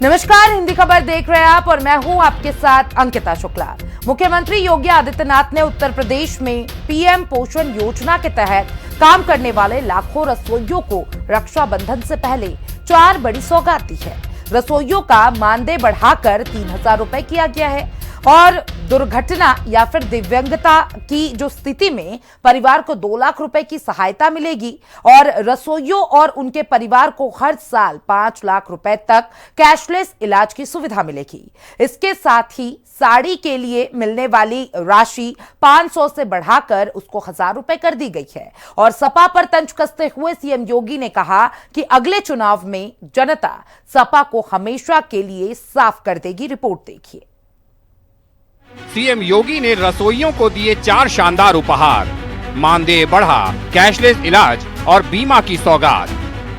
नमस्कार, हिंदी खबर देख रहे हैं आप और मैं हूं आपके साथ अंकिता शुक्ला। मुख्यमंत्री योगी आदित्यनाथ ने उत्तर प्रदेश में पीएम पोषण योजना के तहत काम करने वाले लाखों रसोइयों को रक्षाबंधन से पहले 4 बड़ी सौगात दी है। रसोइयों का मानदेय बढ़ाकर 3,000 रुपए किया गया है और दुर्घटना या फिर दिव्यांगता की जो स्थिति में परिवार को 2 लाख रुपए की सहायता मिलेगी और रसोइयों और उनके परिवार को हर साल 5 लाख रुपए तक कैशलेस इलाज की सुविधा मिलेगी। इसके साथ ही साड़ी के लिए मिलने वाली राशि 500 से बढ़ाकर उसको 1,000 रुपए कर दी गई है। और सपा पर तंज कसते हुए सीएम योगी ने कहा कि अगले चुनाव में जनता सपा को हमेशा के लिए साफ कर देगी। रिपोर्ट देखिए। सीएम योगी ने रसोइयों को दिए 4 शानदार उपहार, मानदेय बढ़ा, कैशलेस इलाज और बीमा की सौगात।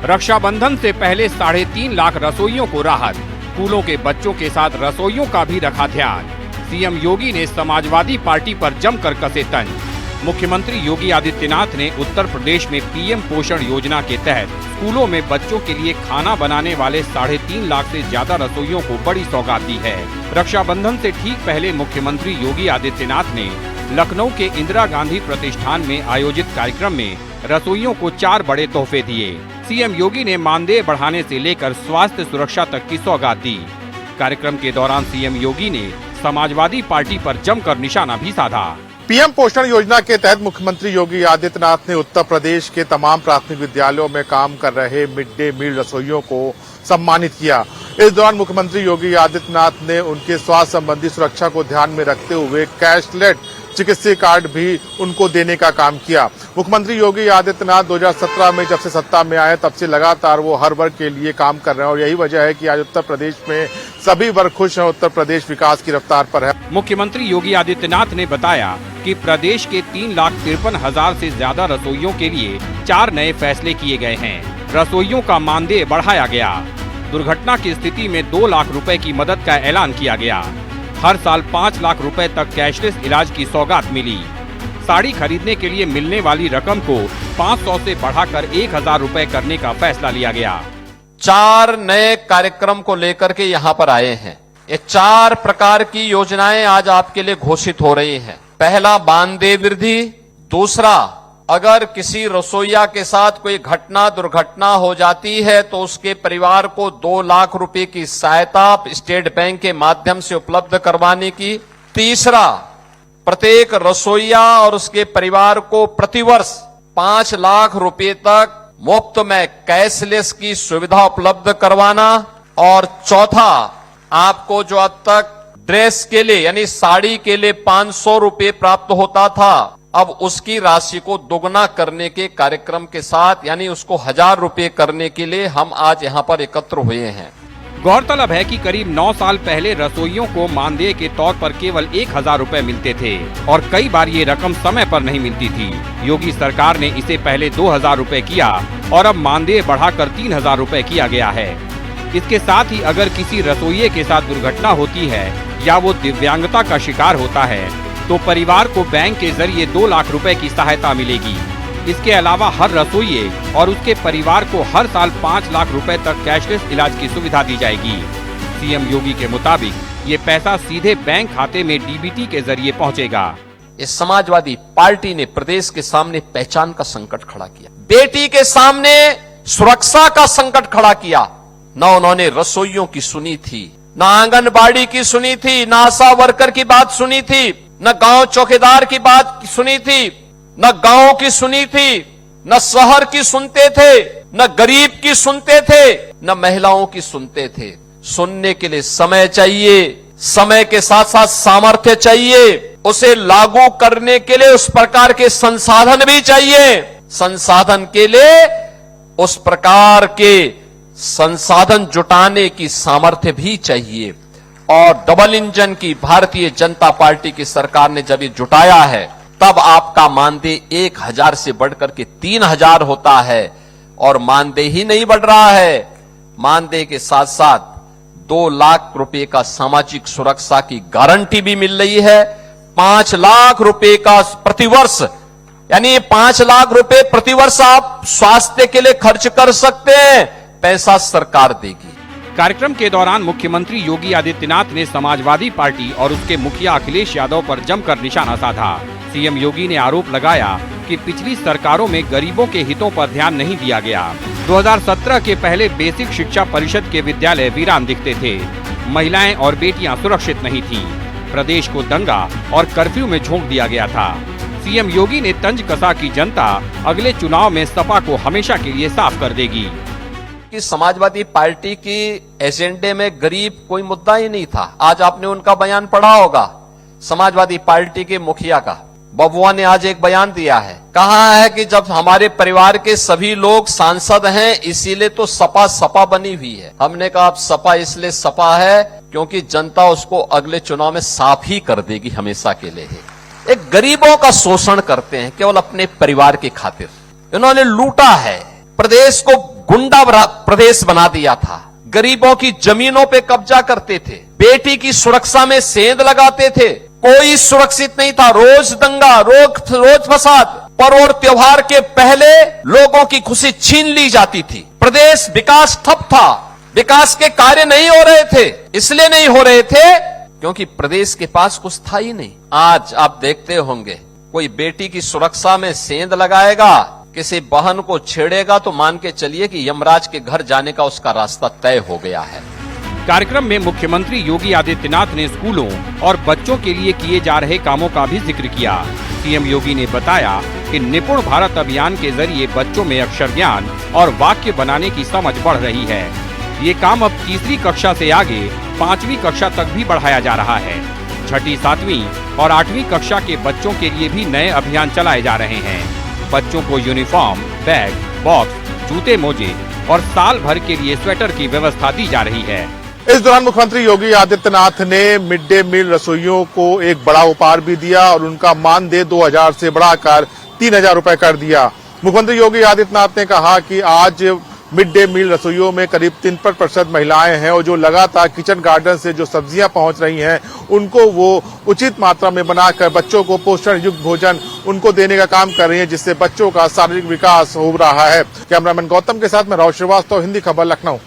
रक्षाबंधन से पहले 3.5 लाख रसोइयों को राहत। स्कूलों के बच्चों के साथ रसोइयों का भी रखा ध्यान। सीएम योगी ने समाजवादी पार्टी पर जमकर कसे तंज। मुख्यमंत्री योगी आदित्यनाथ ने उत्तर प्रदेश में पीएम पोषण योजना के तहत स्कूलों में बच्चों के लिए खाना बनाने वाले 3.5 लाख से ज्यादा रसोइयों को बड़ी सौगात दी है। रक्षाबंधन से ठीक पहले मुख्यमंत्री योगी आदित्यनाथ ने लखनऊ के इंदिरा गांधी प्रतिष्ठान में आयोजित कार्यक्रम में रसोइयों को 4 बड़े तोहफे दिए। सीएम योगी ने मानदेय बढ़ाने से लेकर स्वास्थ्य सुरक्षा तक की सौगात दी। कार्यक्रम के दौरान सीएम योगी ने समाजवादी पार्टी पर जमकर निशाना भी साधा। पीएम पोषण योजना के तहत मुख्यमंत्री योगी आदित्यनाथ ने उत्तर प्रदेश के तमाम प्राथमिक विद्यालयों में काम कर रहे मिड डे मील रसोइयों को सम्मानित किया। इस दौरान मुख्यमंत्री योगी आदित्यनाथ ने उनके स्वास्थ्य संबंधी सुरक्षा को ध्यान में रखते हुए कैशलेस चिकित्सीय कार्ड भी उनको देने का काम किया। मुख्यमंत्री योगी आदित्यनाथ 2017 में जब से सत्ता में आए तब से लगातार वो हर वर्ग के लिए काम कर रहे हैं और यही वजह है कि आज उत्तर प्रदेश में सभी वर्ग खुश हैं। उत्तर प्रदेश विकास की रफ्तार पर है। मुख्यमंत्री योगी आदित्यनाथ ने बताया कि प्रदेश के 3,53,000 से ज्यादा रसोइयों के लिए 4 नए फैसले किए गए हैं। रसोइयों का मानदेय बढ़ाया गया। दुर्घटना की स्थिति में 2 लाख रुपए की मदद का ऐलान किया गया। हर साल 5 लाख रुपए तक कैशलेस इलाज की सौगात मिली। साड़ी खरीदने के लिए मिलने वाली रकम को 500 से बढ़ाकर 1,000 रुपए करने का फैसला लिया गया। 4 नए कार्यक्रम को लेकर के यहाँ पर आए हैं। ये 4 प्रकार की योजनाएं आज आपके लिए घोषित हो रही हैं। पहला, मानदेय वृद्धि। दूसरा, अगर किसी रसोइया के साथ कोई दुर्घटना हो जाती है तो उसके परिवार को 2 लाख रुपए की सहायता स्टेट बैंक के माध्यम से उपलब्ध करवाने की। तीसरा, प्रत्येक रसोइया और उसके परिवार को प्रतिवर्ष 5 लाख रुपए तक मुफ्त में कैशलेस की सुविधा उपलब्ध करवाना। और चौथा, आपको जो अब तक ड्रेस के लिए यानी साड़ी के लिए 500 रुपए प्राप्त होता था, अब उसकी राशि को दोगुना करने के कार्यक्रम के साथ यानी उसको 1,000 रुपए करने के लिए हम आज यहाँ पर एकत्र हुए हैं। गौरतलब है कि करीब 9 साल पहले रसोइयों को मानदेय के तौर पर केवल 1,000 रुपए मिलते थे और कई बार ये रकम समय पर नहीं मिलती थी। योगी सरकार ने इसे पहले 2,000 रुपए किया और अब मानदेय बढ़ाकर 3,000 रुपए किया गया है। इसके साथ ही अगर किसी रसोइये के साथ दुर्घटना होती है या वो दिव्यांगता का शिकार होता है तो परिवार को बैंक के जरिए 2 लाख रुपए की सहायता मिलेगी। इसके अलावा हर रसोइये और उसके परिवार को हर साल 5 लाख रुपए तक कैशलेस इलाज की सुविधा दी जाएगी। सीएम योगी के मुताबिक ये पैसा सीधे बैंक खाते में डीबीटी के जरिए पहुंचेगा। इस समाजवादी पार्टी ने प्रदेश के सामने पहचान का संकट खड़ा किया, बेटी के सामने सुरक्षा का संकट खड़ा किया। न उन्होंने रसोइयों की सुनी थी, न आंगनबाड़ी की सुनी थी, न आशा वर्कर की बात सुनी थी, न गांव चौकीदार की बात सुनी थी, न गांव की सुनी थी, न शहर की सुनते थे, न गरीब की सुनते थे, न महिलाओं की सुनते थे। सुनने के लिए समय चाहिए, समय के साथ साथ सामर्थ्य चाहिए, उसे लागू करने के लिए उस प्रकार के संसाधन भी चाहिए। संसाधन के लिए उस प्रकार के संसाधन जुटाने की सामर्थ्य भी चाहिए। और डबल इंजन की भारतीय जनता पार्टी की सरकार ने जब ये जुटाया है तब आपका मानदेय 1,000 से बढ़कर के 3,000 होता है। और मानदेय ही नहीं बढ़ रहा है, मानदेय के साथ साथ 2 लाख रुपए का सामाजिक सुरक्षा की गारंटी भी मिल रही है। 5 लाख रुपए का प्रतिवर्ष यानी 5 लाख रुपए प्रतिवर्ष आप स्वास्थ्य के लिए खर्च कर सकते हैं, पैसा सरकार देगी। कार्यक्रम के दौरान मुख्यमंत्री योगी आदित्यनाथ ने समाजवादी पार्टी और उसके मुखिया अखिलेश यादव पर जमकर निशाना साधा। सीएम योगी ने आरोप लगाया कि पिछली सरकारों में गरीबों के हितों पर ध्यान नहीं दिया गया। 2017 के पहले बेसिक शिक्षा परिषद के विद्यालय वीरान दिखते थे। महिलाएं और बेटियां सुरक्षित नहीं थीं। प्रदेश को दंगा और कर्फ्यू में झोंक दिया गया था। सीएम योगी ने तंज कसा कि जनता अगले चुनाव में सपा को हमेशा के लिए साफ कर देगी। कि समाजवादी पार्टी की एजेंडे में गरीब कोई मुद्दा ही नहीं था। आज आपने उनका बयान पढ़ा होगा, समाजवादी पार्टी के मुखिया का। बबुआ ने आज एक बयान दिया है, कहा है कि जब हमारे परिवार के सभी लोग सांसद हैं इसीलिए तो सपा सपा बनी हुई है। हमने कहा अब सपा इसलिए सपा है क्योंकि जनता उसको अगले चुनाव में साफ ही कर देगी हमेशा के लिए। एक गरीबों का शोषण करते हैं केवल अपने परिवार की खातिर। इन्होंने लूटा है, प्रदेश को गुंडा प्रदेश बना दिया था, गरीबों की जमीनों पे कब्जा करते थे, बेटी की सुरक्षा में सेंध लगाते थे, कोई सुरक्षित नहीं था। रोज दंगा, रोज फसाद, पर्व और त्योहार के पहले लोगों की खुशी छीन ली जाती थी। प्रदेश विकास ठप था, विकास के कार्य नहीं हो रहे थे। इसलिए नहीं हो रहे थे क्योंकि प्रदेश के पास कुछ था ही नहीं। आज आप देखते होंगे कोई बेटी की सुरक्षा में सेंध लगाएगा, किसी बहन को छेड़ेगा तो मान के चलिए कि यमराज के घर जाने का उसका रास्ता तय हो गया है। कार्यक्रम में मुख्यमंत्री योगी आदित्यनाथ ने स्कूलों और बच्चों के लिए किए जा रहे कामों का भी जिक्र किया। सीएम योगी ने बताया कि निपुण भारत अभियान के जरिए बच्चों में अक्षर ज्ञान और वाक्य बनाने की समझ बढ़ रही है। ये काम अब तीसरी कक्षा से आगे 5वीं कक्षा तक भी बढ़ाया जा रहा है। 6ठी, 7वीं और 8वीं कक्षा के बच्चों के लिए भी नए अभियान चलाए जा रहे हैं। बच्चों को यूनिफॉर्म, बैग, बॉक्स, जूते मोजे और साल भर के लिए स्वेटर की व्यवस्था दी जा रही है। इस दौरान मुख्यमंत्री योगी आदित्यनाथ ने मिड डे मील रसोइयों को एक बड़ा उपहार भी दिया और उनका मानदेय 2000 से बढ़ाकर 3000 रुपए कर दिया। मुख्यमंत्री योगी आदित्यनाथ ने कहा कि आज मिड डे मील रसोइयों में करीब 3% महिलाएं हैं और जो लगातार किचन गार्डन से जो सब्जियां पहुंच रही हैं उनको वो उचित मात्रा में बनाकर बच्चों को पोषण युक्त भोजन उनको देने का काम कर रही हैं, जिससे बच्चों का शारीरिक विकास हो रहा है। कैमरामैन गौतम के साथ मैं राहुल श्रीवास्तव, हिंदी खबर, लखनऊ।